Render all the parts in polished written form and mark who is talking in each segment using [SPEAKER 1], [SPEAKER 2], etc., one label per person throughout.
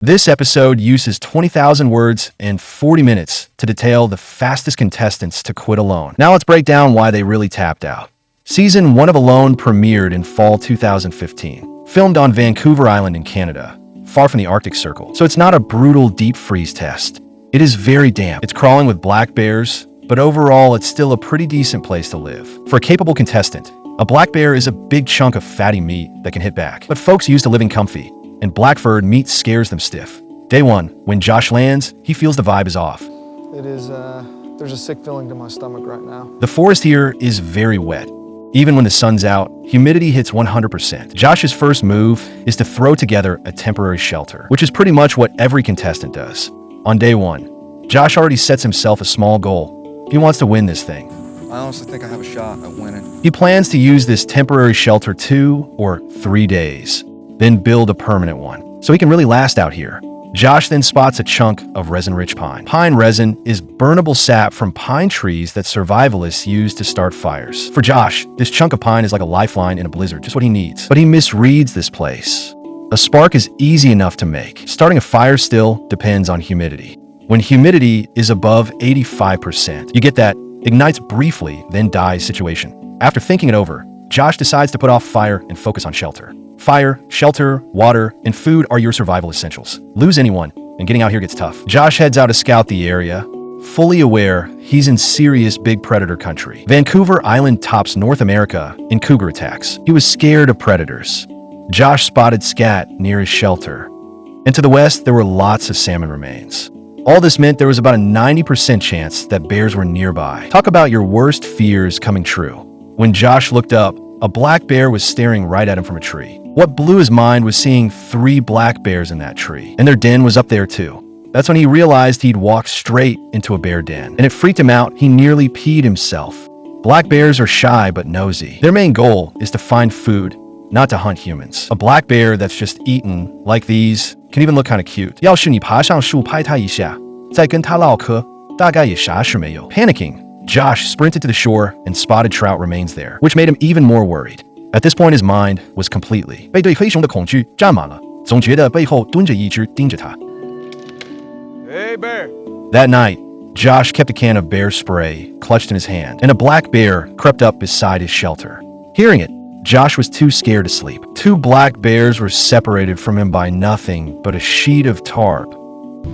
[SPEAKER 1] This episode uses 20,000 words and 40 minutes to detail the fastest contestants to quit Alone. Now let's break down why they really tapped out. Season 1 of Alone premiered in fall 2015, filmed on Vancouver Island in Canada, far from the Arctic Circle. So it's not a brutal deep freeze test. It is very damp. It's crawling with black bears, but overall it's still a pretty decent place to live. For a capable contestant, a black bear is a big chunk of fatty meat that can hit back. But folks used to living comfy, and black furred meat scares them stiff. Day 1, when Josh lands, he feels the vibe is off.
[SPEAKER 2] It is, there's a sick feeling to my stomach right now.
[SPEAKER 1] The forest here is very wet. Even when the sun's out, humidity hits 100%. Josh's first move is to throw together a temporary shelter, which is pretty much what every contestant does. On day 1, Josh already sets himself a small goal. He wants to win this thing.
[SPEAKER 3] I honestly think I have a shot at winning.
[SPEAKER 1] He plans to use this temporary shelter 2 or 3 days, then build a permanent one, so he can really last out here. Josh then spots a chunk of resin-rich pine. Pine resin is burnable sap from pine trees that survivalists use to start fires. For Josh, this chunk of pine is like a lifeline in a blizzard, just what he needs. But he misreads this place. A spark is easy enough to make. Starting a fire still depends on humidity. When humidity is above 85%, you get that ignites briefly, then dies situation. After thinking it over, Josh decides to put off fire and focus on shelter. Fire, shelter, water, and food are your survival essentials. Lose anyone, and getting out here gets tough. Josh heads out to scout the area, fully aware he's in serious big predator country. Vancouver Island tops North America in cougar attacks. He was scared of predators. Josh spotted Scat near his shelter. And to the west, there were lots of salmon remains. All this meant there was about a 90% chance that bears were nearby. Talk about your worst fears coming true. When Josh looked up, a black bear was staring right at him from a tree. What blew his mind was seeing 3 black bears in that tree, and their den was up there too. That's when he realized he'd walked straight into a bear den, and it freaked him out. He nearly peed himself. Black bears are shy but nosy. Their main goal is to find food, not to hunt humans. A black bear that's just eaten, like these, can even look kind of cute. 要是你爬上树拍它一下，再跟它唠嗑，大概也啥事没有。Panicking, Josh sprinted to the shore and spotted trout remains there, which made him even more worried. At this point, his mind was completely 被对黑熊的恐惧占满了，总觉得背后蹲着一只盯着他。
[SPEAKER 2] Hey, bear.
[SPEAKER 1] That night, Josh kept a can of bear spray clutched in his hand, and a black bear crept up beside his shelter. Hearing it, Josh was too scared to sleep. 2 black bears were separated from him by nothing but a sheet of tarp,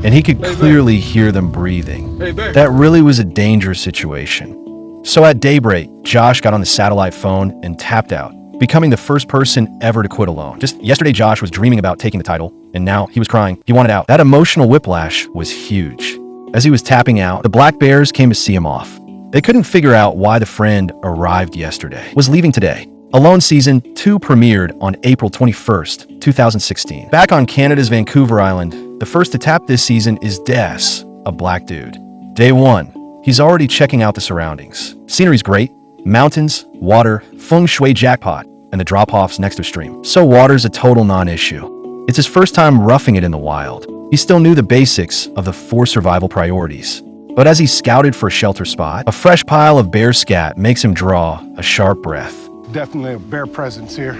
[SPEAKER 1] and he could clearly hear them breathing. That really was a dangerous situation. So at daybreak, Josh got on the satellite phone and tapped out, becoming the first person ever to quit Alone. Just yesterday, Josh was dreaming about taking the title, and now he was crying. He wanted out. That emotional whiplash was huge. As he was tapping out, the black bears came to see him off. They couldn't figure out why the friend arrived yesterday, was leaving today. Alone Season 2 premiered on April 21st, 2016. Back on Canada's Vancouver Island, the first to tap this season is Des, a black dude. Day 1, he's already checking out the surroundings. Scenery's great. Mountains, water, feng shui jackpot, and the drop-offs next to a stream. So water's a total non-issue. It's his first time roughing it in the wild. He still knew the basics of the 4 survival priorities. But as he scouted for a shelter spot, a fresh pile of bear scat makes him draw a sharp breath.
[SPEAKER 4] Definitely a bear presence here.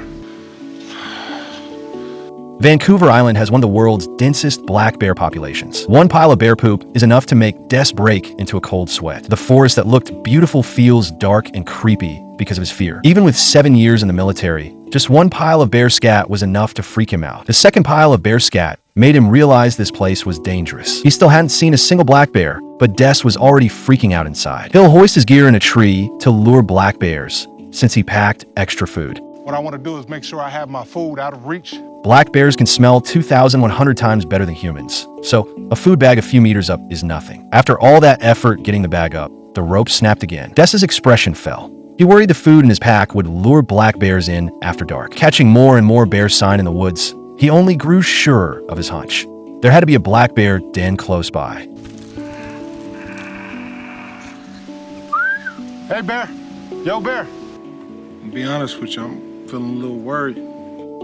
[SPEAKER 1] Vancouver Island has one of the world's densest black bear populations. One pile of bear poop is enough to make Des break into a cold sweat. The forest that looked beautiful feels dark and creepy because of his fear. Even with 7 years in the military, just one pile of bear scat was enough to freak him out. The second pile of bear scat made him realize this place was dangerous. He still hadn't seen a single black bear, but Des was already freaking out inside. He'll hoist his gear in a tree to lure black bears, since he packed extra food.
[SPEAKER 4] What I want to do is make sure I have my food out of reach.
[SPEAKER 1] Black bears can smell 2,100 times better than humans, so a food bag a few meters up is nothing. After all that effort getting the bag up, the rope snapped again. Des's expression fell. He worried the food in his pack would lure black bears in after dark. Catching more and more bear sign in the woods, he only grew surer of his hunch. There had to be a black bear den close by.
[SPEAKER 4] Hey, bear. Yo, bear.
[SPEAKER 5] To be honest with you, I'm feeling a little worried.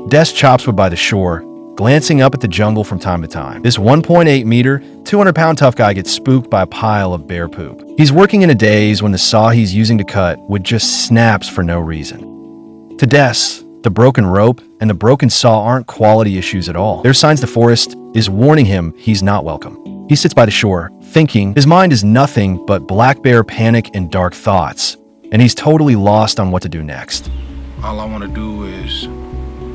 [SPEAKER 1] Des chops would by the shore, glancing up at the jungle from time to time. This 1.8 meter, 200-pound tough guy gets spooked by a pile of bear poop. He's working in a daze when the saw he's using to cut would just snaps for no reason. To Des, The broken rope and the broken saw aren't quality issues at all. They're signs the forest is warning him he's not welcome. He sits by the shore, thinking his mind is nothing but black bear panic and dark thoughts, and he's totally lost on what to do next.
[SPEAKER 5] All I want to do is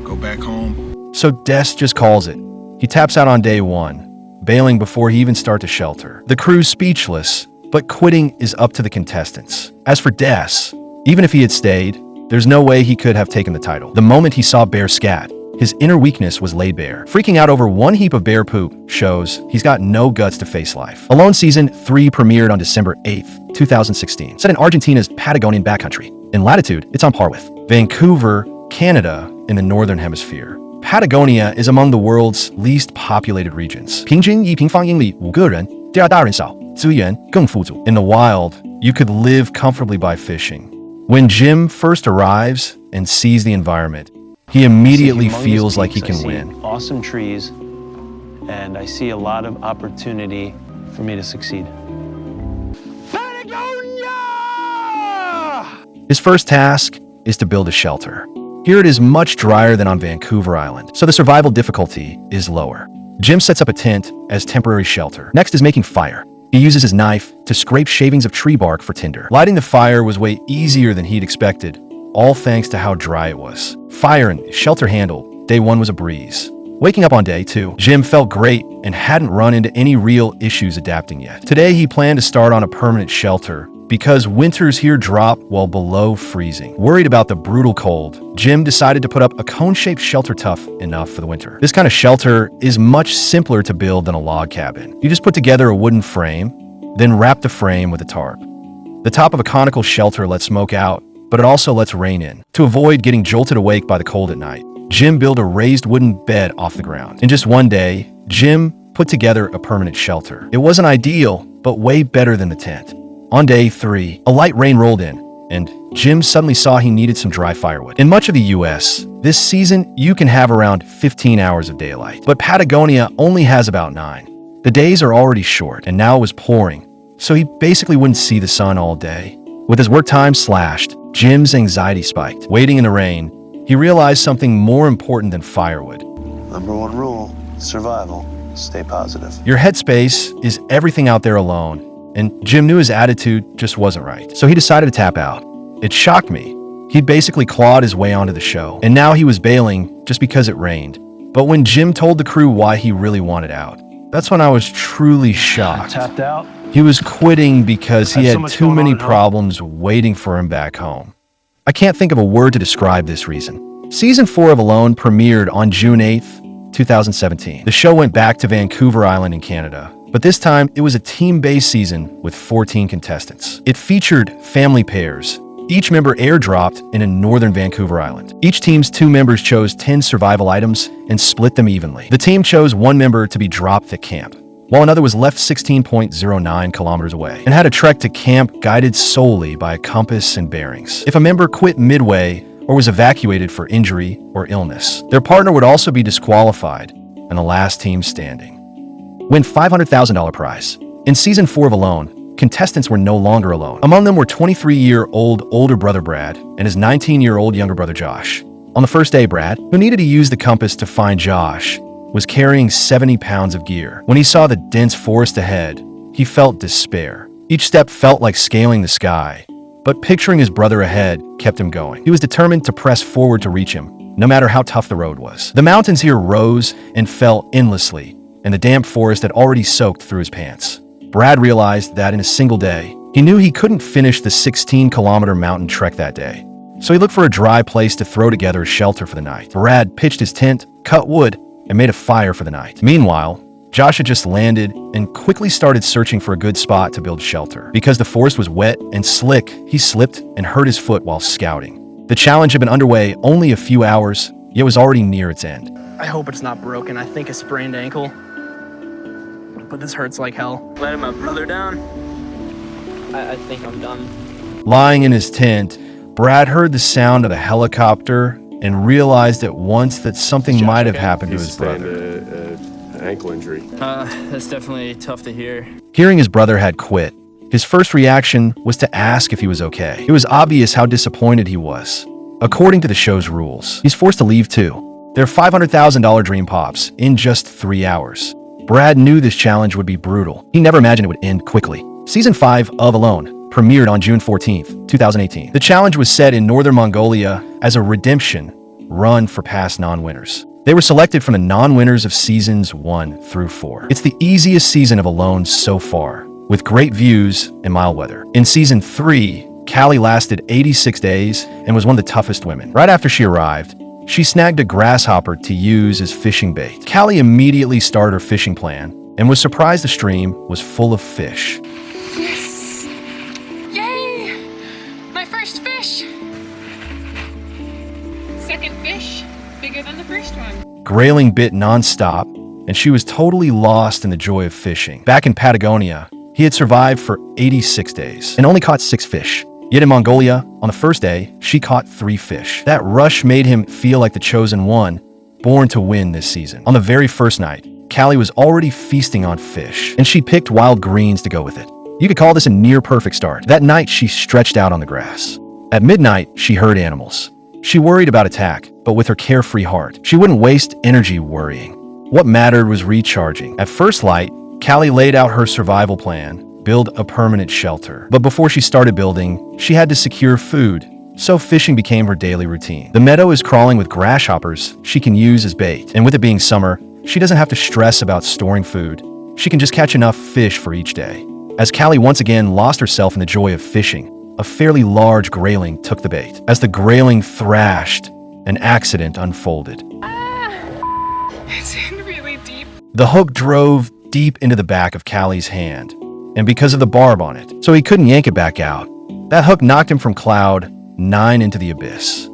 [SPEAKER 5] go back home.
[SPEAKER 1] So Des just calls it. He taps out on day 1, bailing before he even starts to shelter. The crew's speechless, but quitting is up to the contestants. As for Des, even if he had stayed, there's no way he could have taken the title. The moment he saw Bear Scat, his inner weakness was laid bare. Freaking out over one heap of bear poop shows he's got no guts to face life. Alone Season 3 premiered on December 8th, 2016. Set in Argentina's Patagonian backcountry. In latitude, it's on par with Vancouver, Canada, in the Northern Hemisphere. Patagonia is among the world's least populated regions. 平均1平方英里5个人，第二大人少，资源更富足. In the wild, you could live comfortably by fishing. When Jim first arrives and sees the environment, he immediately feels like he can win.
[SPEAKER 6] Awesome trees, and I see a lot of opportunity for me to succeed.
[SPEAKER 1] His first task is to build a shelter. Here it is much drier than on Vancouver Island, so the survival difficulty is lower. Jim sets up a tent as temporary shelter. Next is making fire. He uses his knife to scrape shavings of tree bark for tinder. Lighting the fire was way easier than he'd expected, all thanks to how dry it was. Fire and shelter handled, day 1 was a breeze. Waking up on day 2, Jim felt great and hadn't run into any real issues adapting yet. Today he planned to start on a permanent shelter because winters here drop well below freezing. Worried about the brutal cold, Jim decided to put up a cone-shaped shelter tough enough for the winter. This kind of shelter is much simpler to build than a log cabin. You just put together a wooden frame, then wrap the frame with a tarp. The top of a conical shelter lets smoke out, but it also lets rain in. To avoid getting jolted awake by the cold at night, Jim built a raised wooden bed off the ground. In just one day, Jim put together a permanent shelter. It wasn't ideal, but way better than the tent. On day 3, a light rain rolled in, and Jim suddenly saw he needed some dry firewood. In much of the US, this season you can have around 15 hours of daylight, but Patagonia only has about 9. The days are already short, and now it was pouring, so he basically wouldn't see the sun all day. With his work time slashed, Jim's anxiety spiked. Waiting in the rain, he realized something more important than firewood.
[SPEAKER 6] Number 1 rule, survival. Stay positive.
[SPEAKER 1] Your headspace is everything out there alone, and Jim knew his attitude just wasn't right. So he decided to tap out. It shocked me. He'd basically clawed his way onto the show, and now he was bailing just because it rained. But when Jim told the crew why he really wanted out, that's when I was truly shocked.
[SPEAKER 6] Tapped out.
[SPEAKER 1] He was quitting because he had too many problems waiting for him back home. I can't think of a word to describe this reason. Season 4 of Alone premiered on June 8th, 2017. The show went back to Vancouver Island in Canada, but this time it was a team-based season with 14 contestants. It featured family pairs, each member airdropped in a northern Vancouver Island. Each team's 2 members chose 10 survival items and split them evenly. The team chose one member to be dropped at camp, while another was left 16.09 kilometers away and had a trek to camp guided solely by a compass and bearings. If a member quit midway or was evacuated for injury or illness, their partner would also be disqualified and the last team standing. Win $500,000 prize. In Season 4 of Alone, contestants were no longer alone. Among them were 23-year-old older brother Brad and his 19-year-old younger brother Josh. On the first day, Brad, who needed to use the compass to find Josh, was carrying 70 pounds of gear. When he saw the dense forest ahead, he felt despair. Each step felt like scaling the sky, but picturing his brother ahead kept him going. He was determined to press forward to reach him, no matter how tough the road was. The mountains here rose and fell endlessly, and the damp forest had already soaked through his pants. Brad realized that in a single day, he knew he couldn't finish the 16-kilometer mountain trek that day. So he looked for a dry place to throw together a shelter for the night. Brad pitched his tent, cut wood, and made a fire for the night. Meanwhile, Josh had just landed and quickly started searching for a good spot to build shelter. Because the forest was wet and slick, he slipped and hurt his foot while scouting. The challenge had been underway only a few hours, yet was already near its end.
[SPEAKER 7] I hope it's not broken. I think a sprained ankle. But this hurts like hell. Letting my brother down. I think I'm done.
[SPEAKER 1] Lying in his tent, Brad heard the sound of a helicopter and realized at once that something might have happened to his brother.
[SPEAKER 8] An ankle injury.
[SPEAKER 7] That's definitely tough to hear.
[SPEAKER 1] Hearing his brother had quit, his first reaction was to ask if he was okay. It was obvious how disappointed he was. According to the show's rules, he's forced to leave too. Their $500,000 dream pops in just 3 hours. Brad knew this challenge would be brutal. He never imagined it would end quickly. Season 5 of Alone premiered on June 14th, 2018. The challenge was set in northern Mongolia as a redemption run for past non-winners. They were selected from the non-winners of seasons 1 through 4. It's the easiest season of Alone so far, with great views and mild weather. In season 3, Callie lasted 86 days and was one of the toughest women. Right after she arrived, she snagged a grasshopper to use as fishing bait. Callie immediately started her fishing plan and was surprised the stream was full of fish.
[SPEAKER 9] Yes! Yay! My first fish! Second fish, bigger than the first one.
[SPEAKER 1] Grayling bit non-stop, and she was totally lost in the joy of fishing. Back in Patagonia, he had survived for 86 days and only caught 6 fish. Yet in Mongolia, on the first day, she caught 3 fish. That rush made him feel like the chosen one, born to win this season. On the very first night, Callie was already feasting on fish, and she picked wild greens to go with it. You could call this a near-perfect start. That night, she stretched out on the grass. At midnight, she heard animals. She worried about attack, but with her carefree heart, she wouldn't waste energy worrying. What mattered was recharging. At first light, Callie laid out her survival plan: build a permanent shelter. But before she started building, she had to secure food, so fishing became her daily routine. The meadow is crawling with grasshoppers she can use as bait, and with it being summer, she doesn't have to stress about storing food. She can just catch enough fish for each day. As Callie once again lost herself in the joy of fishing, a fairly large grayling took the bait. As the grayling thrashed, an accident unfolded.
[SPEAKER 9] It's in really deep.
[SPEAKER 1] The hook drove deep into the back of Callie's hand, and because of the barb on it, so he couldn't yank it back out. That hook knocked him from cloud 9 into the abyss.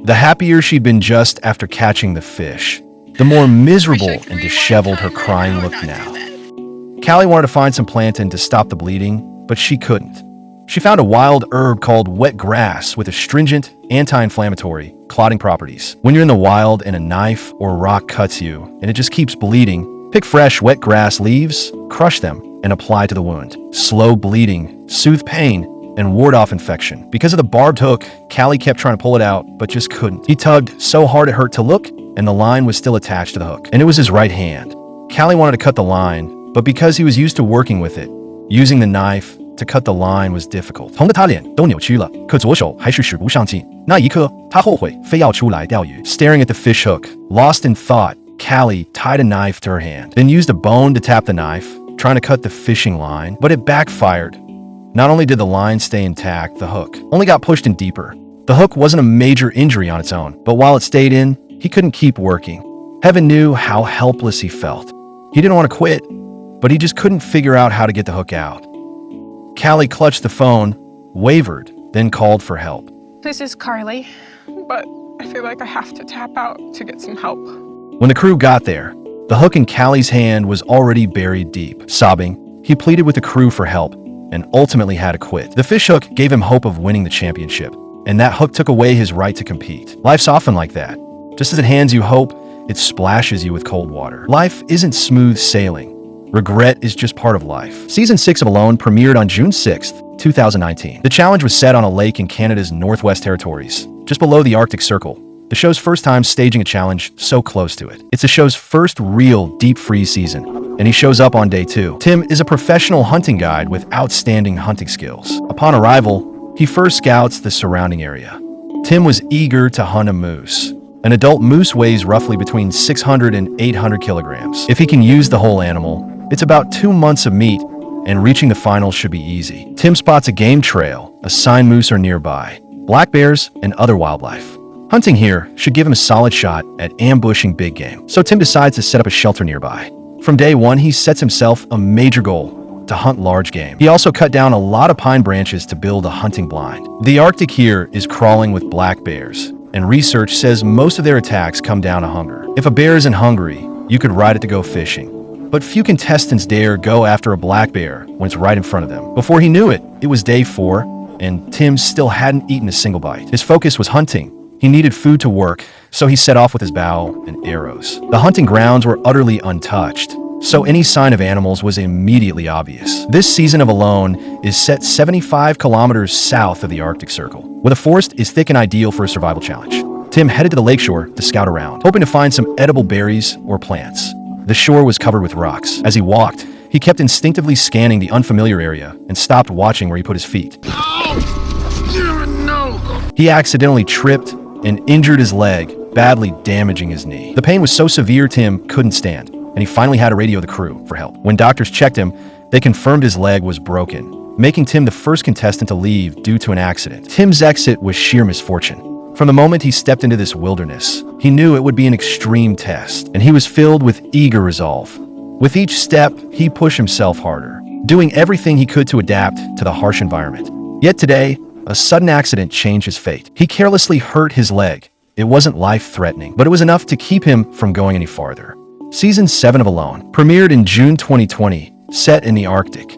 [SPEAKER 1] The happier she'd been just after catching the fish, the more miserable and disheveled her crying looked now. Callie wanted to find some plantain to stop the bleeding, but she couldn't. She found a wild herb called wet grass with astringent, anti-inflammatory, clotting properties. When you're in the wild and a knife or rock cuts you and it just keeps bleeding, pick fresh wet grass leaves, crush them, and apply to the wound. Slow bleeding, soothe pain, and ward off infection. Because of the barbed hook, Callie kept trying to pull it out, but just couldn't. He tugged so hard it hurt to look, and the line was still attached to the hook. And it was his right hand. Callie wanted to cut the line, but because he was used to working with it, using the knife to cut the line was difficult. 疼得他脸都扭曲了，可左手还是使不上劲。那一刻，他后悔非要出来钓鱼。Staring at the fish hook, lost in thought, Callie tied a knife to her hand, then used a bone to tap the knife, trying to cut the fishing line, but it backfired. Not only did the line stay intact, the hook only got pushed in deeper. The hook wasn't a major injury on its own, but while it stayed in, he couldn't keep working. Heaven knew how helpless he felt. He didn't want to quit, but he just couldn't figure out how to get the hook out. Callie clutched the phone, wavered, then called for help.
[SPEAKER 9] This is Carly, but I feel like I have to tap out to get some help.
[SPEAKER 1] When the crew got there, the hook in Callie's hand was already buried deep. Sobbing, he pleaded with the crew for help and ultimately had to quit. The fish hook gave him hope of winning the championship, and that hook took away his right to compete. Life's often like that. Just as it hands you hope, it splashes you with cold water. Life isn't smooth sailing. Regret is just part of life. Season 6 of Alone premiered on June 6th, 2019. The challenge was set on a lake in Canada's Northwest Territories, just below the Arctic Circle. The show's first time staging a challenge so close to it. It's the show's first real deep freeze season, and he shows up on day 2. Tim is a professional hunting guide with outstanding hunting skills. Upon arrival, he first scouts the surrounding area. Tim was eager to hunt a moose. An adult moose weighs roughly between 600 and 800 kilograms. If he can use the whole animal, it's about 2 months of meat, and reaching the finals should be easy. Tim spots a game trail, a sign moose are nearby, black bears, and other wildlife. Hunting here should give him a solid shot at ambushing big game, so Tim decides to set up a shelter nearby. From day 1, he sets himself a major goal: to hunt large game. He also cut down a lot of pine branches to build a hunting blind. The Arctic here is crawling with black bears, and research says most of their attacks come down to hunger. If a bear isn't hungry, you could ride it to go fishing. But few contestants dare go after a black bear when it's right in front of them. Before he knew it, it was day 4, and Tim still hadn't eaten a single bite. His focus was hunting. He needed food to work, so he set off with his bow and arrows. The hunting grounds were utterly untouched, so any sign of animals was immediately obvious. This season of Alone is set 75 kilometers south of the Arctic Circle, where the forest is thick and ideal for a survival challenge. Tim headed to the lakeshore to scout around, hoping to find some edible berries or plants. The shore was covered with rocks. As he walked, he kept instinctively scanning the unfamiliar area and stopped watching where he put his feet. He accidentally tripped and injured his leg, badly damaging his knee. The pain was so severe Tim couldn't stand, and he finally had to radio the crew for help. When doctors checked him, they confirmed his leg was broken, making Tim the first contestant to leave due to an accident. Tim's exit was sheer misfortune. From the moment he stepped into this wilderness, he knew it would be an extreme test, and he was filled with eager resolve. With each step, he pushed himself harder, doing everything he could to adapt to the harsh environment. Yet today, a sudden accident changed his fate. He carelessly hurt his leg. It wasn't life-threatening, but it was enough to keep him from going any farther. Season 7 of Alone premiered in June 2020, set in the Arctic.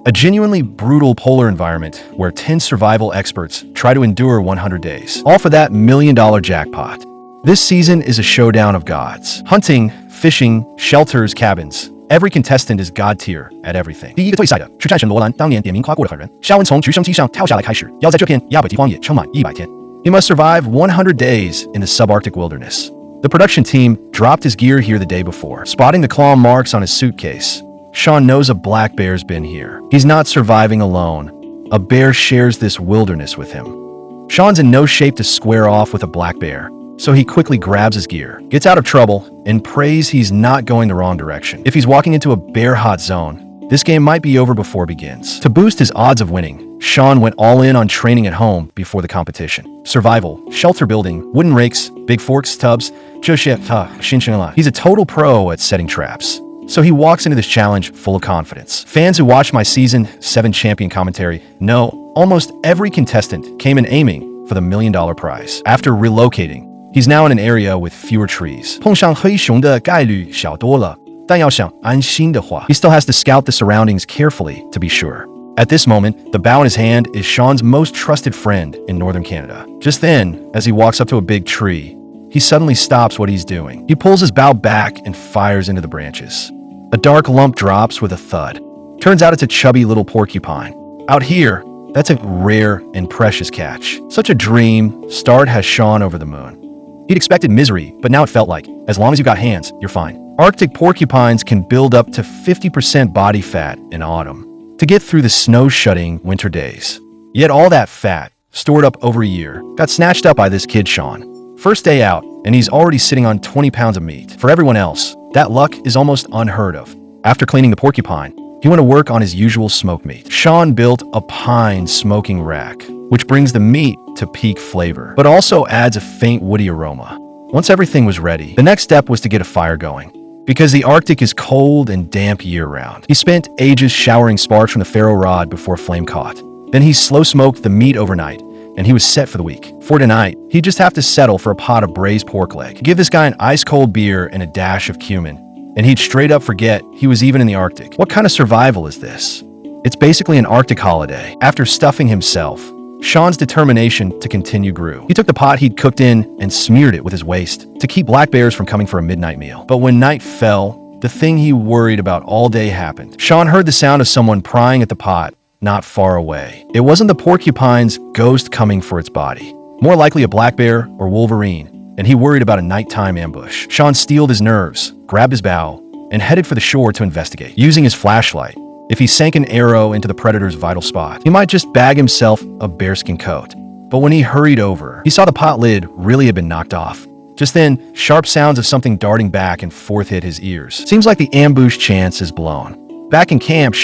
[SPEAKER 1] A genuinely brutal polar environment where 10 survival experts try to endure 100 days, all for that $1 million jackpot. This season is a showdown of gods. Hunting, fishing, shelters, cabins. Every contestant is god tier at everything. 第一个退赛的是战神罗兰当年点名夸过的狠人，夏温从直升机上跳下来开始，要在这片亚北极荒野撑满100天。He must survive 100 days in the subarctic wilderness. The production team dropped his gear here the day before, spotting the claw marks on his suitcase. Shawn knows a black bear's been here. He's not surviving alone. A bear shares this wilderness with him. Shawn's in no shape to square off with a black bear, so he quickly grabs his gear, gets out of trouble, and prays he's not going the wrong direction. If he's walking into a bear-hot zone, this game might be over before it begins. To boost his odds of winning, Shawn went all in on training at home before the competition. Survival, shelter building, wooden rakes, big forks, tubs, he's a total pro at setting traps. So he walks into this challenge full of confidence. Fans who watched my Season 7 champion commentary know almost every contestant came in aiming for the $1 million prize. After relocating, he's now in an area with fewer trees. 碰上黑熊的概率小多了，但要想安心的话，he still has to scout the surroundings carefully to be sure. At this moment, the bow in his hand is Shawn's most trusted friend in northern Canada. Just then, as he walks up to a big tree, he suddenly stops what he's doing. He pulls his bow back and fires into the branches. A dark lump drops with a thud. Turns out it's a chubby little porcupine. Out here, that's a rare and precious catch. Such a dream, Start has Shawn over the moon. He'd expected misery, but now it felt like, as long as you've got hands, you're fine. Arctic porcupines can build up to 50% body fat in autumn to get through the snow-shutting winter days. Yet all that fat, stored up over a year, got snatched up by this kid Shawn. First day out, and he's already sitting on 20 pounds of meat. For everyone else, that luck is almost unheard of. After cleaning the porcupine, he went to work on his usual smoked meat. Shawn built a pine smoking rack, which brings the meat to peak flavor, but also adds a faint woody aroma. Once everything was ready, the next step was to get a fire going. Because the Arctic is cold and damp year-round, he spent ages showering sparks from the Ferro rod before flame caught. Then he slow-smoked the meat overnight, and he was set for the week. For tonight, he'd just have to settle for a pot of braised pork leg. Give this guy an ice-cold beer and a dash of cumin, and he'd straight up forget he was even in the Arctic. What kind of survival is this? It's basically an Arctic holiday. After stuffing himself, Shawn's determination to continue grew. He took the pot he'd cooked in and smeared it with his waste to keep black bears from coming for a midnight meal. But when night fell, the thing he worried about all day happened. Shawn heard the sound of someone prying at the pot not far away. It wasn't the porcupine's ghost coming for its body, more likely a black bear or wolverine, and he worried about a nighttime ambush. Shawn steeled his nerves, grabbed his bow, and headed for the shore to investigate. Using his flashlight, if he sank an arrow into the predator's vital spot, he might just bag himself a bearskin coat. But when he hurried over, he saw the pot lid really had been knocked off. Just then, sharp sounds of something darting back and forth hit his ears. Seems like the ambush chance is blown. Back in camp,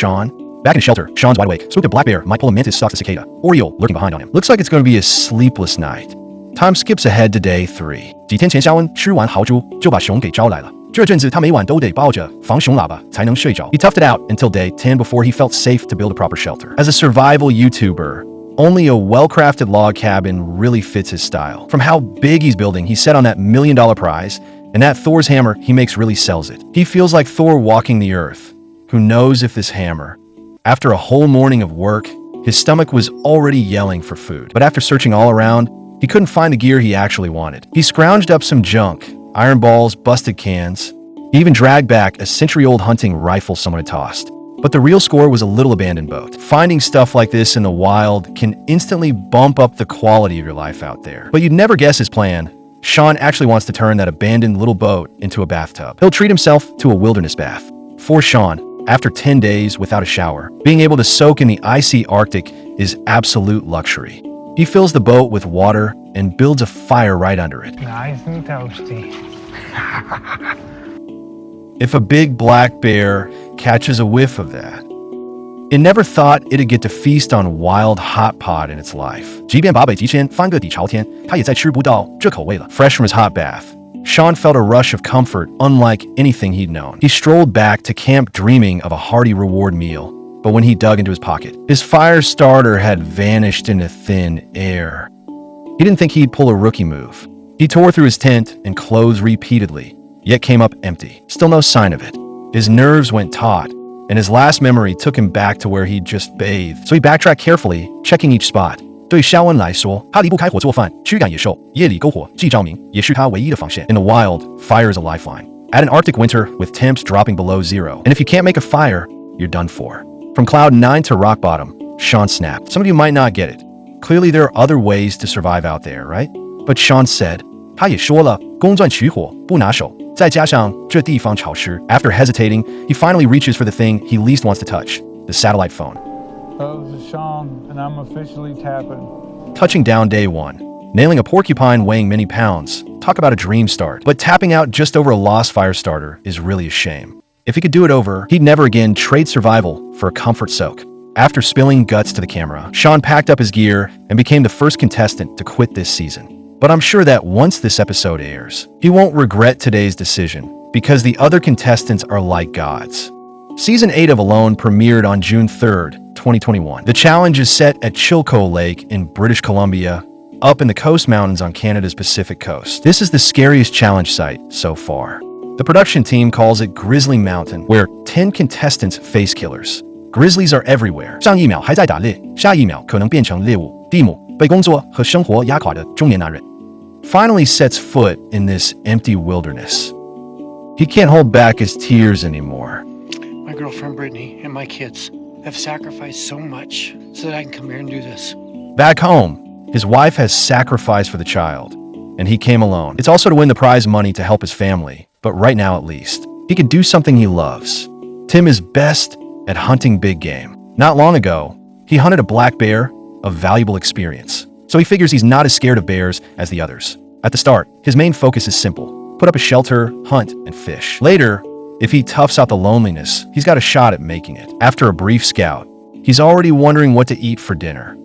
[SPEAKER 1] Back in shelter, Shawn's wide awake. Spooked a black bear might pull a mantis stalks a cicada, or eel lurking behind on him. Looks like it's going to be a sleepless night. Time skips ahead to day 3. 几天前夏温吃完豪猪，就把熊给招来了。这阵子他每晚都得抱着防熊喇叭才能睡着。He toughed it out until day 10 before he felt safe to build a proper shelter. As a survival YouTuber, only a well-crafted log cabin really fits his style. From how big he's building, he's set on that $1 million prize, and that Thor's hammer he makes really sells it. He feels like Thor walking the earth. Who knows if this hammer... After a whole morning of work, his stomach was already yelling for food. But after searching all around, he couldn't find the gear he actually wanted. He scrounged up some junk, iron balls, busted cans, He even dragged back a century-old hunting rifle someone had tossed. But the real score was a little abandoned boat. Finding stuff like this in the wild can instantly bump up the quality of your life out there. But you'd never guess his plan. Shawn actually wants to turn that abandoned little boat into a bathtub. He'll treat himself to a wilderness bath. For Shawn, after 10 days without a shower, being able to soak in the icy Arctic is absolute luxury. He fills the boat with water and builds a fire right under it.
[SPEAKER 10] Nice and toasty.
[SPEAKER 1] If a big black bear catches a whiff of that, it never thought it'd get to feast on wild hot pot in its life. Fresh from his hot bath, Shawn felt a rush of comfort unlike anything he'd known. He strolled back to camp dreaming of a hearty reward meal, but when he dug into his pocket, his fire starter had vanished into thin air. He didn't think he'd pull a rookie move. He tore through his tent and clothes repeatedly, yet came up empty. Still no sign of it. His nerves went taut, and his last memory took him back to where he'd just bathed. So he backtracked carefully, checking each spot. 对肖恩来说，他离不开火做饭，驱赶野兽，夜里篝火既照明，也是他唯一的防线。In the wild, fire is a lifeline. At an Arctic winter with temps dropping below zero, and if you can't make a fire, you're done for. From cloud 9 to rock bottom, Shawn snapped. Some of you might not get it. Clearly there are other ways to survive out there, right? But Shawn said, 他也说了，公钻取火不拿手。再加上这地方潮湿. After hesitating, he finally reaches for the thing he least wants to touch, the satellite phone.
[SPEAKER 10] This is Shawn, and I'm officially tapping.
[SPEAKER 1] Touching down day one, nailing a porcupine weighing many pounds. Talk about a dream start. But tapping out just over a lost fire starter is really a shame. If he could do it over, he'd never again trade survival for a comfort soak. After spilling guts to the camera, Shawn packed up his gear and became the first contestant to quit this season. But I'm sure that once this episode airs, he won't regret today's decision because the other contestants are like gods. Season 8 of Alone premiered on June 3rd, 2021. The challenge is set at Chilko Lake in British Columbia, up in the Coast Mountains on Canada's Pacific coast. This is the scariest challenge site so far. The production team calls it Grizzly Mountain, where 10 contestants face killers. Grizzlies are everywhere. 上一秒还在打猎，下一秒可能变成猎物。蒂姆被工作和生活压垮的中年男人 finally sets foot in this empty wilderness. He can't hold back his tears anymore.
[SPEAKER 11] My girlfriend Brittany and my kids have sacrificed so much so that I can come here and do this.
[SPEAKER 1] Back home, his wife has sacrificed for the child, and he came alone. It's also to win the prize money to help his family, but right now at least, he could do something he loves. Tim is best at hunting big game. Not long ago, he hunted a black bear, a valuable experience. So he figures he's not as scared of bears as the others. At the start, his main focus is simple. Put up a shelter, hunt, and fish. Later, if he toughs out the loneliness, he's got a shot at making it. After a brief scout, he's already wondering what to eat for dinner.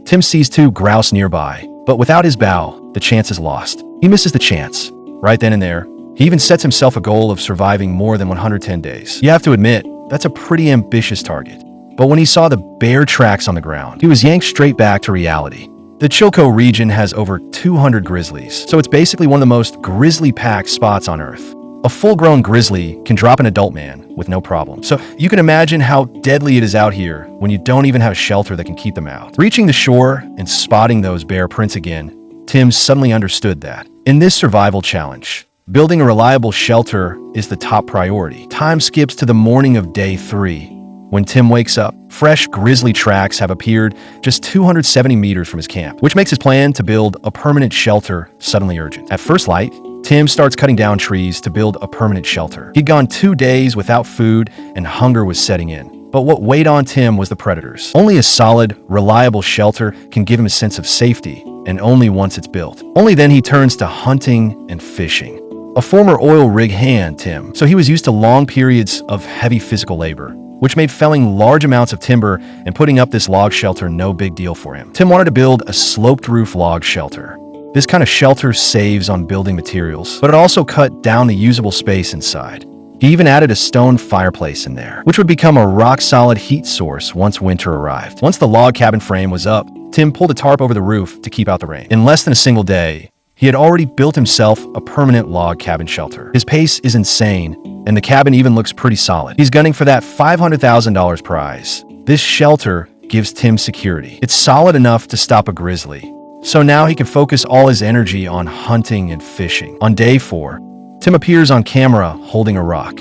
[SPEAKER 1] Tim sees 2 grouse nearby, but without his bow, the chance is lost. He misses the chance. Right then and there, he even sets himself a goal of surviving more than 110 days. You have to admit, that's a pretty ambitious target. But when he saw the bear tracks on the ground, he was yanked straight back to reality. The Chilko region has over 200 grizzlies, so it's basically one of the most grizzly-packed spots on Earth. A full-grown grizzly can drop an adult man with no problem. So you can imagine how deadly it is out here when you don't even have a shelter that can keep them out. Reaching the shore and spotting those bear prints again, Tim suddenly understood that. In this survival challenge, building a reliable shelter is the top priority. Time skips to the morning of day 3. When Tim wakes up, fresh grizzly tracks have appeared just 270 meters from his camp, which makes his plan to build a permanent shelter suddenly urgent. At first light, Tim starts cutting down trees to build a permanent shelter. He'd gone 2 days without food and hunger was setting in. But what weighed on Tim was the predators. Only a solid, reliable shelter can give him a sense of safety, and only once it's built. Only then he turns to hunting and fishing. A former oil rig hand, Tim, so he was used to long periods of heavy physical labor, which made felling large amounts of timber and putting up this log shelter no big deal for him. Tim wanted to build a sloped roof log shelter. This kind of shelter saves on building materials, but it also cut down the usable space inside. He even added a stone fireplace in there, which would become a rock-solid heat source once winter arrived. Once the log cabin frame was up, Tim pulled a tarp over the roof to keep out the rain. In less than a single day, he had already built himself a permanent log cabin shelter. His pace is insane, and the cabin even looks pretty solid. He's gunning for that $500,000 prize. This shelter gives Tim security. It's solid enough to stop a grizzly. So now he can focus all his energy on hunting and fishing. On day 4, Tim appears on camera holding a rock.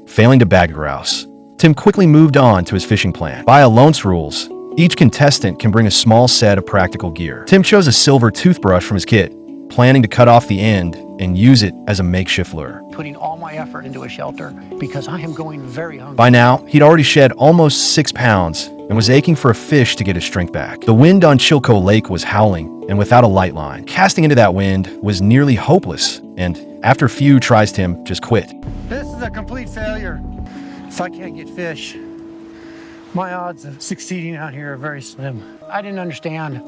[SPEAKER 1] Failing to bag a grouse, Tim quickly moved on to his fishing plan. By Alone's rules, each contestant can bring a small set of practical gear. Tim chose a silver toothbrush from his kit, planning to cut off the end and use it as a makeshift lure.
[SPEAKER 11] Putting all my effort into a shelter because I am going very hungry.
[SPEAKER 1] By now, he'd already shed almost 6 pounds and was aching for a fish to get his strength back. The wind on Chilco Lake was howling, and without a light line, casting into that wind was nearly hopeless, and after a few tries, Tim just quit.
[SPEAKER 11] This is a complete failure. If I can't get fish, my odds of succeeding out here are very slim. I didn't understand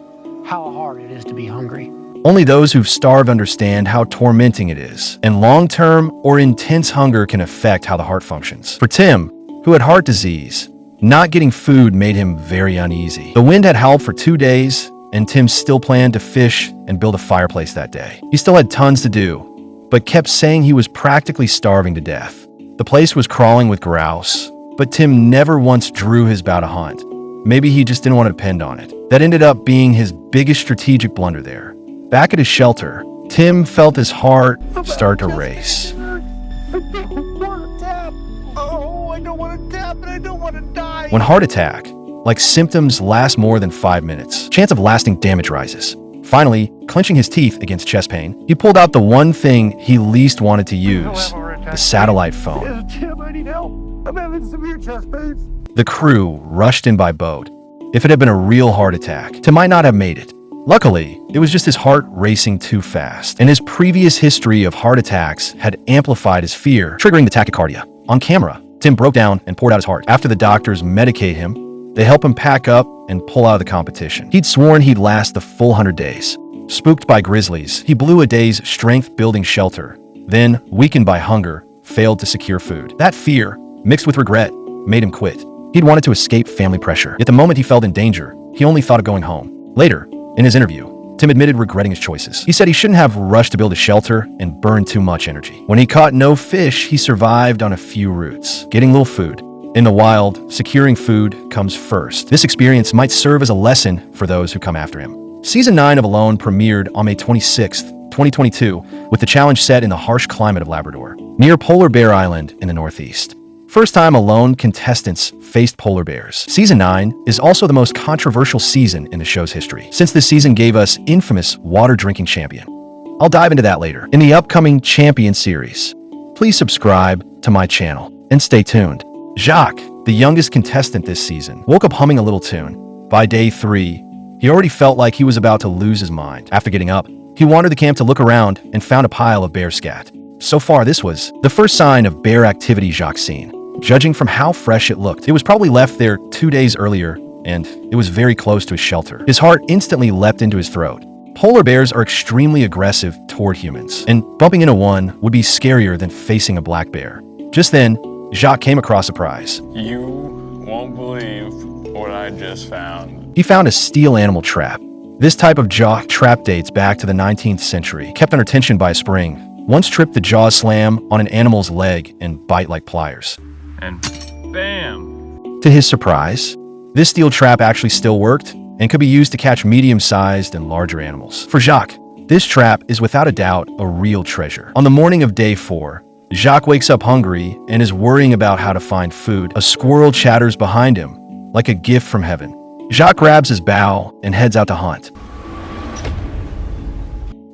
[SPEAKER 11] how hard it is to be hungry.
[SPEAKER 1] Only those who've starved understand how tormenting it is, and long-term or intense hunger can affect how the heart functions. For Tim, who had heart disease, not getting food made him very uneasy. The wind had howled for 2 days, and Tim still planned to fish and build a fireplace that day. He still had tons to do, but kept saying he was practically starving to death. The place was crawling with grouse, but Tim never once drew his bow to hunt. Maybe he just didn't want to depend on it. That ended up being his biggest strategic blunder there. Back at his shelter, Tim felt his heart start to race. When heart attack, like symptoms last more than 5 minutes, chance of lasting damage rises. Finally, clenching his teeth against chest pain, he pulled out the one thing he least wanted to use, the satellite phone.
[SPEAKER 11] Tim, I need help. I'm having severe chest pains.
[SPEAKER 1] The crew rushed in by boat. If it had been a real heart attack, Tim might not have made it. Luckily, it was just his heart racing too fast, and his previous history of heart attacks had amplified his fear, triggering the tachycardia. On camera, Tim broke down and poured out his heart. After the doctors medicate him, they help him pack up and pull out of the competition. He'd sworn he'd last the full 100 days. Spooked by grizzlies, he blew a day's strength-building shelter, then, weakened by hunger, failed to secure food. That fear, mixed with regret, made him quit. He'd wanted to escape family pressure, yet the moment he felt in danger, he only thought of going home. Later, in his interview, Tim admitted regretting his choices. He said he shouldn't have rushed to build a shelter and burned too much energy. When he caught no fish, he survived on a few roots, getting little food. In the wild, securing food comes first. This experience might serve as a lesson for those who come after him. Season 9 of Alone premiered on May 26, 2022, with the challenge set in the harsh climate of Labrador, near Polar Bear Island in the Northeast. First time Alone contestants faced polar bears. Season 9 is also the most controversial season in the show's history, since this season gave us infamous water-drinking champion. I'll dive into that later in the upcoming Champion series. Please subscribe to my channel and stay tuned. Jacques, the youngest contestant this season, woke up humming a little tune. By day 3, he already felt like he was about to lose his mind. After getting up, he wandered the camp to look around and found a pile of bear scat. So far, this was the first sign of bear activity Jacques seen. Judging from how fresh it looked, it was probably left there 2 days earlier, and it was very close to his shelter. His heart instantly leapt into his throat. Polar bears are extremely aggressive toward humans, and bumping into one would be scarier than facing a black bear. Just then, Jacques came across a prize.
[SPEAKER 12] You won't believe what I just found.
[SPEAKER 1] He found a steel animal trap. This type of jaw trap dates back to the 19th century, kept under tension by a spring. Once tripped, the jaws slam on an animal's leg and bite like pliers.
[SPEAKER 12] And bam!
[SPEAKER 1] To his surprise, this steel trap actually still worked and could be used to catch medium-sized and larger animals. For Jacques, this trap is without a doubt a real treasure. On the morning of day 4, Jacques wakes up hungry and is worrying about how to find food. A squirrel chatters behind him, like a gift from heaven. Jacques grabs his bow and heads out to hunt.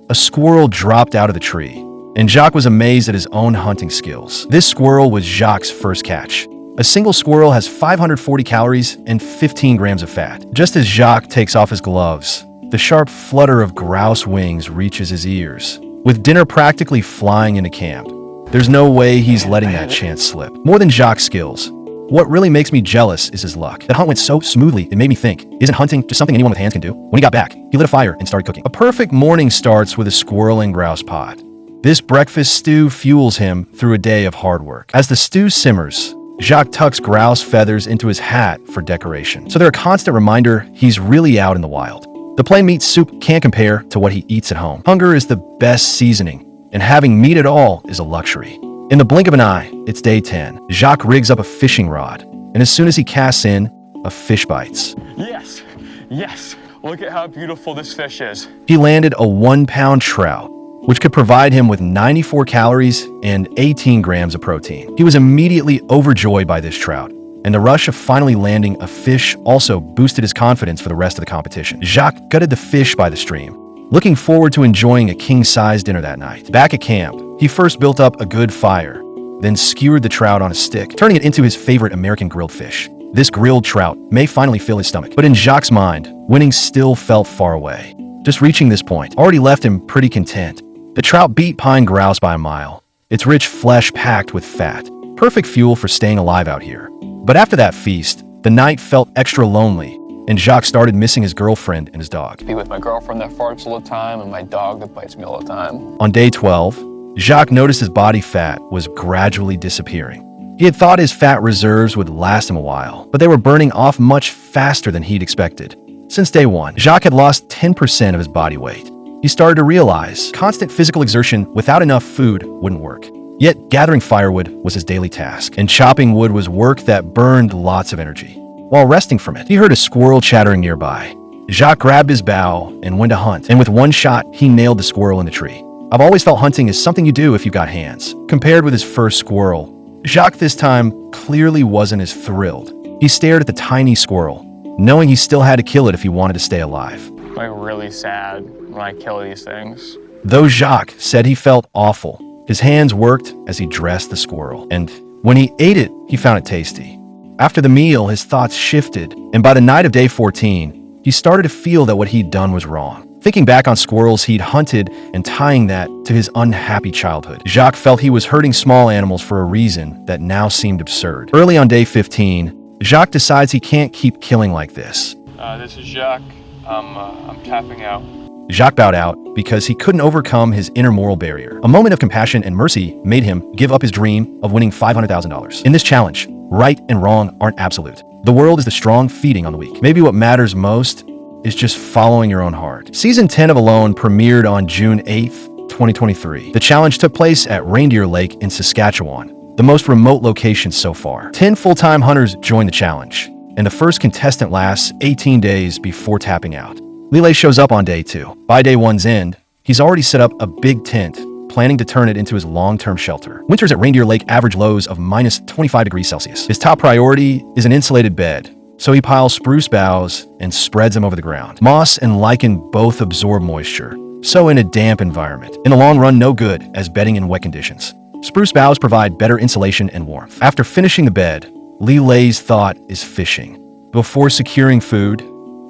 [SPEAKER 1] A squirrel dropped out of the tree, and Jacques was amazed at his own hunting skills. This squirrel was Jacques' first catch. A single squirrel has 540 calories and 15 grams of fat. Just as Jacques takes off his gloves, the sharp flutter of grouse wings reaches his ears. With dinner practically flying into camp, there's no way he's letting that chance slip. More than Jacques' skills, what really makes me jealous is his luck. That hunt went so smoothly, it made me think, isn't hunting just something anyone with hands can do? When he got back, he lit a fire and started cooking. A perfect morning starts with a squirrel and grouse pot. This breakfast stew fuels him through a day of hard work. As the stew simmers, Jacques tucks grouse feathers into his hat for decoration, so they're a constant reminder he's really out in the wild. The plain meat soup can't compare to what he eats at home. Hunger is the best seasoning, and having meat at all is a luxury. In the blink of an eye, it's day 10. Jacques rigs up a fishing rod, and as soon as he casts in, a fish bites.
[SPEAKER 12] Yes! Yes! Look at how beautiful this fish is.
[SPEAKER 1] He landed a 1-pound trout, which could provide him with 94 calories and 18 grams of protein. He was immediately overjoyed by this trout, and the rush of finally landing a fish also boosted his confidence for the rest of the competition. Jacques gutted the fish by the stream, looking forward to enjoying a king-size dinner that night. Back at camp, he first built up a good fire, then skewered the trout on a stick, turning it into his favorite American grilled fish. This grilled trout may finally fill his stomach, but in Jacques' mind, winning still felt far away. Just reaching this point already left him pretty content. The trout beat pine grouse by a mile, its rich flesh packed with fat. Perfect fuel for staying alive out here. But after that feast, the night felt extra lonely, and Jacques started missing his girlfriend and his dog.
[SPEAKER 12] Be with my girlfriend that farts all the time and my dog that bites me all the time.
[SPEAKER 1] On day 12, Jacques noticed his body fat was gradually disappearing. He had thought his fat reserves would last him a while, but they were burning off much faster than he'd expected. Since day 1, Jacques had lost 10% of his body weight. He started to realize constant physical exertion without enough food wouldn't work. Yet gathering firewood was his daily task, and chopping wood was work that burned lots of energy. While resting from it, he heard a squirrel chattering nearby. Jacques grabbed his bow and went to hunt, and with one shot, he nailed the squirrel in the tree. I've always felt hunting is something you do if you've got hands. Compared with his first squirrel, Jacques this time clearly wasn't as thrilled. He stared at the tiny squirrel, knowing he still had to kill it if he wanted to stay alive.
[SPEAKER 12] I'm like really sad when I kill these things.
[SPEAKER 1] Though Jacques said he felt awful, his hands worked as he dressed the squirrel, and when he ate it, he found it tasty. After the meal, his thoughts shifted, and by the night of day 14, he started to feel that what he'd done was wrong. Thinking back on squirrels he'd hunted and tying that to his unhappy childhood, Jacques felt he was hurting small animals for a reason that now seemed absurd. Early on day 15, Jacques decides he can't keep killing like this.
[SPEAKER 12] This is Jacques. I'm tapping out.
[SPEAKER 1] Jacques bowed out because he couldn't overcome his inner moral barrier. A moment of compassion and mercy made him give up his dream of winning $500,000. In this challenge, right and wrong aren't absolute. The world is the strong feeding on the weak. Maybe what matters most is just following your own heart. Season 10 of Alone premiered on June 8th, 2023. The challenge took place at Reindeer Lake in Saskatchewan, the most remote location so far. 10 full-time hunters joined the challenge, and the first contestant lasts 18 days before tapping out. Lele shows up on day 2. By day 1's end, he's already set up a big tent, planning to turn it into his long-term shelter. Winters at Reindeer Lake average lows of minus 25 degrees Celsius. His top priority is an insulated bed, so he piles spruce boughs and spreads them over the ground. Moss and lichen both absorb moisture, so in a damp environment, in the long run, no good as bedding in wet conditions. Spruce boughs provide better insulation and warmth. After finishing the bed, Lele's thought is fishing. Before securing food,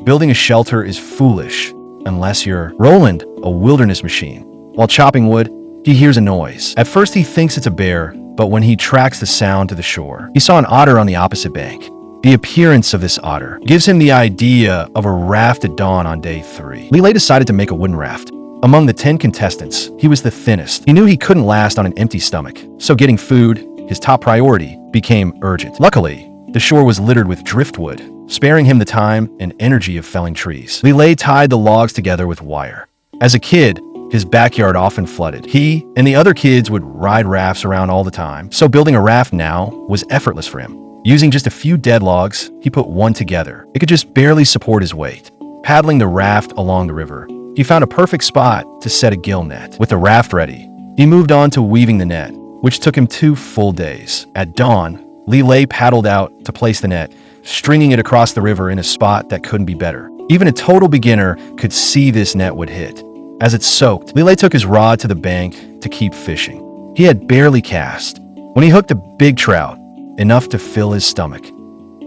[SPEAKER 1] building a shelter is foolish unless you're Roland, a wilderness machine. While chopping wood, he hears a noise. At first he thinks it's a bear, but when he tracks the sound to the shore, he saw an otter on the opposite bank. The appearance of this otter gives him the idea of a raft at dawn on day 3. Lele decided to make a wooden raft. Among the 10 contestants, he was the thinnest. He knew he couldn't last on an empty stomach, so getting food, his top priority, became urgent. Luckily, the shore was littered with driftwood, sparing him the time and energy of felling trees. Lele tied the logs together with wire. As a kid, his backyard often flooded. He and the other kids would ride rafts around all the time, so building a raft now was effortless for him. Using just a few dead logs, he put one together. It could just barely support his weight. Paddling the raft along the river, he found a perfect spot to set a gill net. With the raft ready, he moved on to weaving the net, which took him 2 full days. At dawn, Lele paddled out to place the net, stringing it across the river in a spot that couldn't be better. Even a total beginner could see this net would hit. As it soaked, Lele took his rod to the bank to keep fishing. He had barely cast when he hooked a big trout, enough to fill his stomach.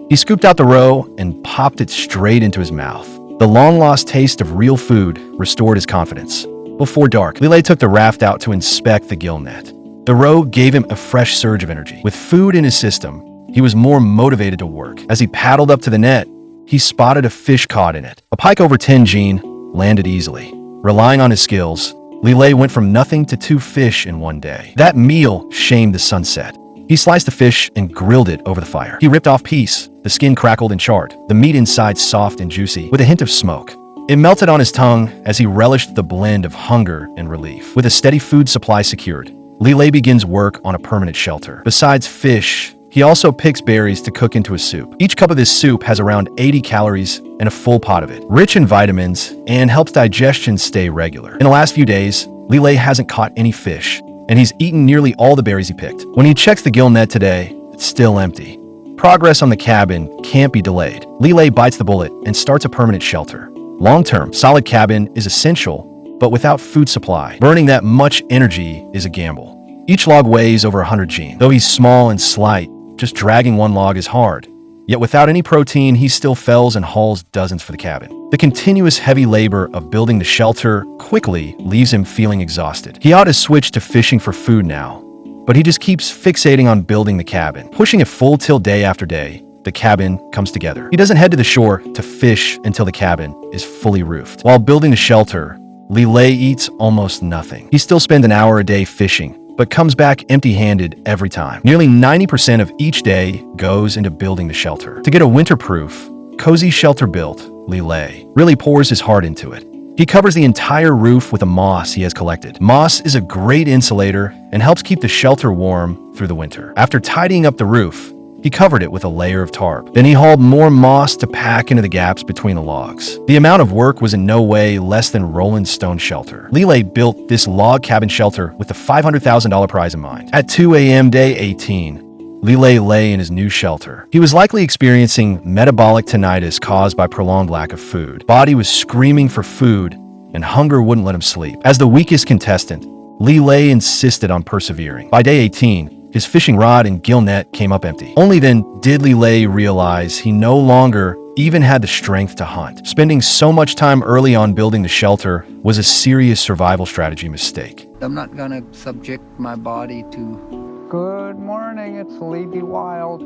[SPEAKER 1] He scooped out the roe and popped it straight into his mouth. The long-lost taste of real food restored his confidence. Before dark, Lele took the raft out to inspect the gill net. The roe gave him a fresh surge of energy. With food in his system, he was more motivated to work. As he paddled up to the net, he spotted a fish caught in it. A pike over 10 gene landed easily. Relying on his skills, Lele went from nothing to 2 fish in one day. That meal shamed the sunset. He sliced the fish and grilled it over the fire. He ripped off piece. The skin crackled and charred, the meat inside soft and juicy, with a hint of smoke. It melted on his tongue as he relished the blend of hunger and relief. With a steady food supply secured, Lele begins work on a permanent shelter. Besides fish, He also picks berries to cook into a soup. Each cup of this soup has around 80 calories and a full pot of it, rich in vitamins and helps digestion stay regular. In the last few days, Lillet hasn't caught any fish, and he's eaten nearly all the berries he picked. When he checks the gill net today, it's still empty. Progress on the cabin can't be delayed. Lillet bites the bullet and starts a permanent shelter. Long-term, solid cabin is essential, but without food supply, burning that much energy is a gamble. Each log weighs over 100 G. Though he's small and slight, just dragging one log is hard. Yet without any protein, he still fells and hauls dozens for the cabin. The continuous heavy labor of building the shelter quickly leaves him feeling exhausted. He ought to switch to fishing for food now, but he just keeps fixating on building the cabin. Pushing it full till day after day, the cabin comes together. He doesn't head to the shore to fish until the cabin is fully roofed. While building the shelter, Lillet eats almost nothing. He still spends an hour a day fishing, but comes back empty-handed every time. Nearly 90% of each day goes into building the shelter. To get a winter-proof, cozy shelter built, Lillet really pours his heart into it. He covers the entire roof with the moss he has collected. Moss is a great insulator and helps keep the shelter warm through the winter. After tidying up the roof, he covered it with a layer of tarp. Then he hauled more moss to pack into the gaps between the logs. The amount of work was in no way less than Roland's stone shelter. Lillet built this log cabin shelter with the $500,000 prize in mind. At 2 a.m. day 18, Lillet lay in his new shelter. He was likely experiencing metabolic tinnitus caused by prolonged lack of food. Body was screaming for food, and hunger wouldn't let him sleep. As the weakest contestant, Lillet insisted on persevering. By day 18, his fishing rod and gill net came up empty. Only then did Lillet realize he no longer even had the strength to hunt. Spending so much time early on building the shelter was a serious survival strategy mistake.
[SPEAKER 13] I'm not gonna subject my body to...
[SPEAKER 10] Good morning, it's Lady Wild.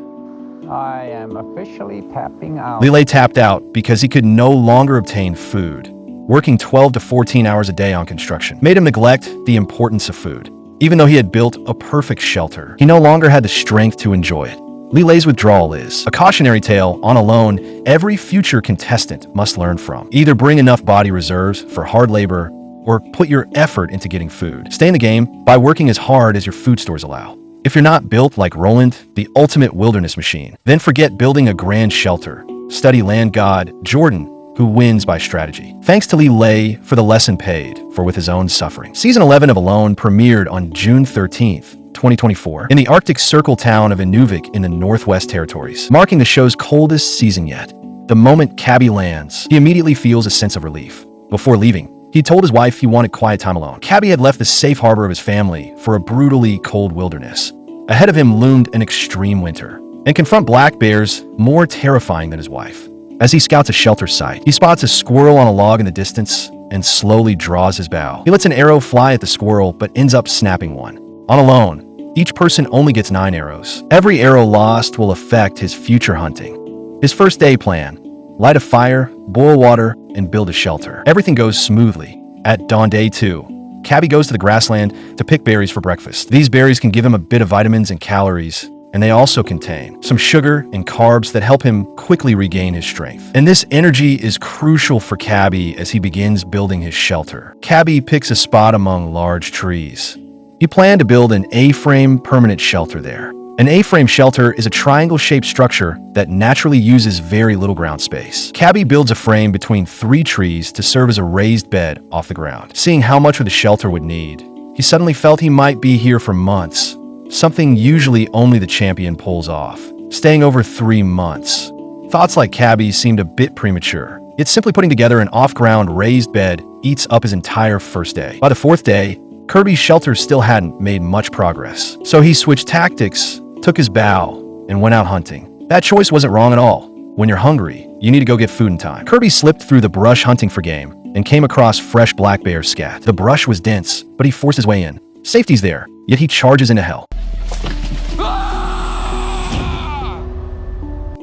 [SPEAKER 10] I am officially tapping out.
[SPEAKER 1] Lillet tapped out because he could no longer obtain food. Working 12 to 14 hours a day on construction made him neglect the importance of food. Even though he had built a perfect shelter, he no longer had the strength to enjoy it. Lillet's withdrawal is a cautionary tale on a loan every future contestant must learn from. Either bring enough body reserves for hard labor or put your effort into getting food. Stay in the game by working as hard as your food stores allow. If you're not built like Roland, the ultimate wilderness machine, then forget building a grand shelter. Study land god Jordan, who wins by strategy. Thanks to Lillet for the lesson paid for with his own suffering. Season 11 of Alone premiered on June 13th, 2024, in the Arctic Circle town of Inuvik in the Northwest Territories, marking the show's coldest season yet. The moment Kabi lands, he immediately feels a sense of relief. Before leaving, he told his wife he wanted quiet time alone. Kabi had left the safe harbor of his family for a brutally cold wilderness. Ahead of him loomed an extreme winter, and confront black bears more terrifying than his wife. As he scouts a shelter site, he spots a squirrel on a log in the distance and slowly draws his bow. He lets an arrow fly at the squirrel, but ends up snapping one. On Alone, each person only gets 9 arrows. Every arrow lost will affect his future hunting. His first day plan: light a fire, boil water, and build a shelter. Everything goes smoothly. At dawn day 2, Kabi goes to the grassland to pick berries for breakfast. These berries can give him a bit of vitamins and calories, and they also contain some sugar and carbs that help him quickly regain his strength. And this energy is crucial for Kabi as he begins building his shelter. Kabi picks a spot among large trees. He planned to build an A-frame permanent shelter there. An A-frame shelter is a triangle-shaped structure that naturally uses very little ground space. Kabi builds a frame between 3 trees to serve as a raised bed off the ground. Seeing how much of the shelter would need, he suddenly felt he might be here for months, something usually only the champion pulls off. Staying over 3 months. Thoughts like Kabi seemed a bit premature. Yet simply putting together an off-ground raised bed eats up his entire first day. By the 4th day, Kirby's shelter still hadn't made much progress. So he switched tactics, took his bow, and went out hunting. That choice wasn't wrong at all. When you're hungry, you need to go get food in time. Kirby slipped through the brush hunting for game and came across fresh black bear scat. The brush was dense, but he forced his way in. Safety's there, yet he charges into hell.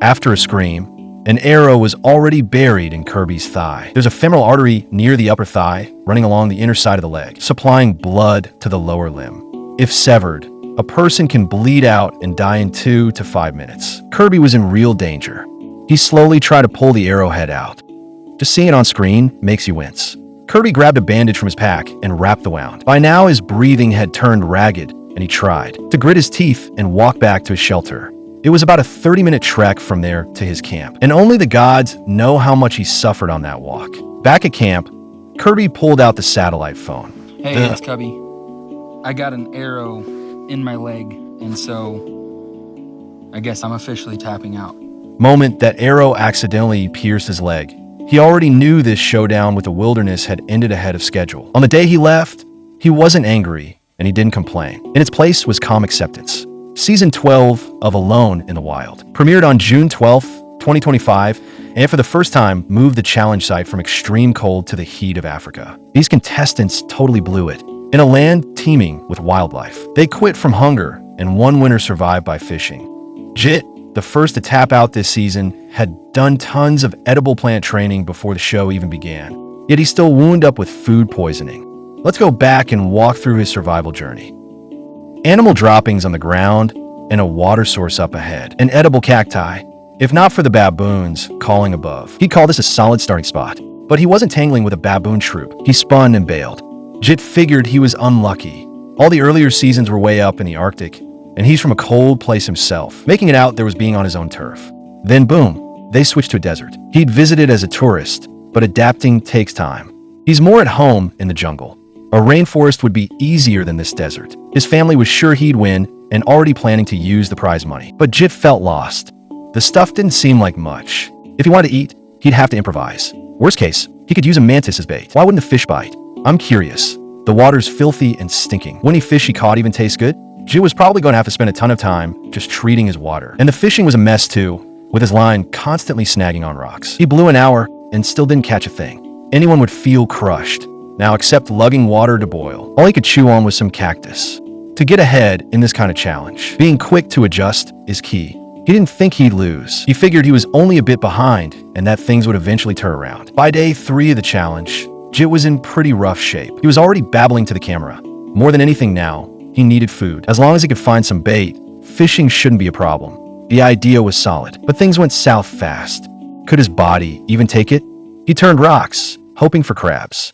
[SPEAKER 1] After a scream, an arrow was already buried in Kirby's thigh. There's a femoral artery near the upper thigh, running along the inner side of the leg, supplying blood to the lower limb. If severed, a person can bleed out and die in 2 to 5 minutes. Kirby was in real danger. He slowly tried to pull the arrowhead out. Just seeing it on screen makes you wince. Kirby grabbed a bandage from his pack and wrapped the wound. By now, his breathing had turned ragged, and he tried to grit his teeth and walk back to his shelter. It was about a 30-minute trek from there to his camp, and only the gods know how much he suffered on that walk. Back at camp, Kirby pulled out the satellite phone.
[SPEAKER 14] Hey, it's Kabi. I got an arrow in my leg, and so I guess I'm officially tapping out.
[SPEAKER 1] Moment that arrow accidentally pierced his leg. He already knew this showdown with the wilderness had ended ahead of schedule. On the day he left, he wasn't angry, and he didn't complain. In its place was calm acceptance. Season 12 of Alone in the Wild premiered on June 12th, 2025, and for the first time moved the challenge site from extreme cold to the heat of Africa. These contestants totally blew it. In a land teeming with wildlife, they quit from hunger, and one winner survived by fishing. Jit, the first to tap out this season, had done tons of edible plant training before the show even began. Yet he's still wound up with food poisoning. Let's go back and walk through his survival journey. Animal droppings on the ground and a water source up ahead. An edible cacti. If not for the baboons calling above, he'd call this a solid starting spot. But he wasn't tangling with a baboon troop. He spun and bailed. Jit figured he was unlucky. All the earlier seasons were way up in the Arctic, and he's from a cold place himself. Making it out there was being on his own turf. Then boom, they switched to a desert. He'd visited as a tourist, but adapting takes time. He's more at home in the jungle. A rainforest would be easier than this desert. His family was sure he'd win and already planning to use the prize money. But Jit felt lost. The stuff didn't seem like much. If he wanted to eat, he'd have to improvise. Worst case, he could use a mantis as bait. Why wouldn't the fish bite? I'm curious. The water's filthy and stinking. Wouldn't any fish he caught even taste good? Jit was probably going to have to spend a ton of time just treating his water. And the fishing was a mess too, with his line constantly snagging on rocks. He blew an hour and still didn't catch a thing. Anyone would feel crushed. Now, except lugging water to boil, all he could chew on was some cactus. To get ahead in this kind of challenge, being quick to adjust is key. He didn't think he'd lose. He figured he was only a bit behind and that things would eventually turn around. By day 3 of the challenge, Jit was in pretty rough shape. He was already babbling to the camera. More than anything now, he needed food. As long as he could find some bait, fishing shouldn't be a problem. The idea was solid, but things went south fast. Could his body even take it? He turned rocks, hoping for crabs.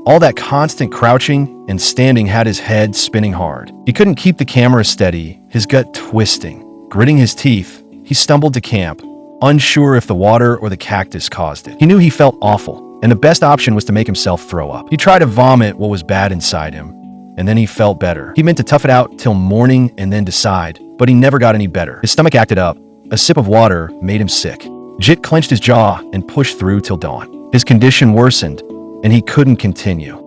[SPEAKER 1] All that constant crouching and standing had his head spinning hard. He couldn't keep the camera steady, his gut twisting. Gritting his teeth, he stumbled to camp, unsure if the water or the cactus caused it. He knew he felt awful, and the best option was to make himself throw up. He tried to vomit what was bad inside him, and then he felt better. He meant to tough it out till morning and then decide, but he never got any better. His stomach acted up. A sip of water made him sick. Jit clenched his jaw and pushed through till dawn. His condition worsened, and he couldn't continue.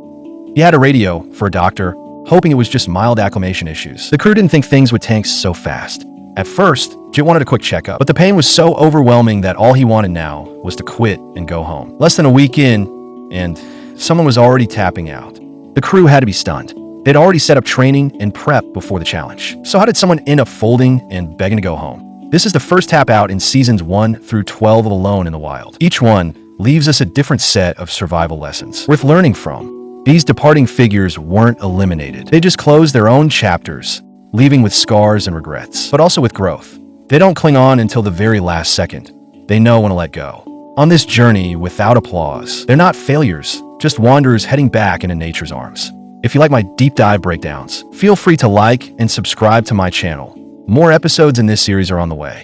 [SPEAKER 1] He had a radio for a doctor, hoping it was just mild acclimation issues. The crew didn't think things would tank so fast. At first, Jit wanted a quick checkup, but the pain was so overwhelming that all he wanted now was to quit and go home. Less than a week in, and someone was already tapping out. The crew had to be stunned. They'd already set up training and prep before the challenge. So how did someone end up folding and begging to go home? This is the first tap out in seasons 1 through 12 of Alone in the Wild. Each one leaves us a different set of survival lessons worth learning from. These departing figures weren't eliminated. They just closed their own chapters, leaving with scars and regrets, but also with growth. They don't cling on until the very last second. They know when to let go. On this journey without applause, they're not failures, just wanderers heading back into nature's arms. If you like my deep dive breakdowns, feel free to like and subscribe to my channel. More episodes in this series are on the way.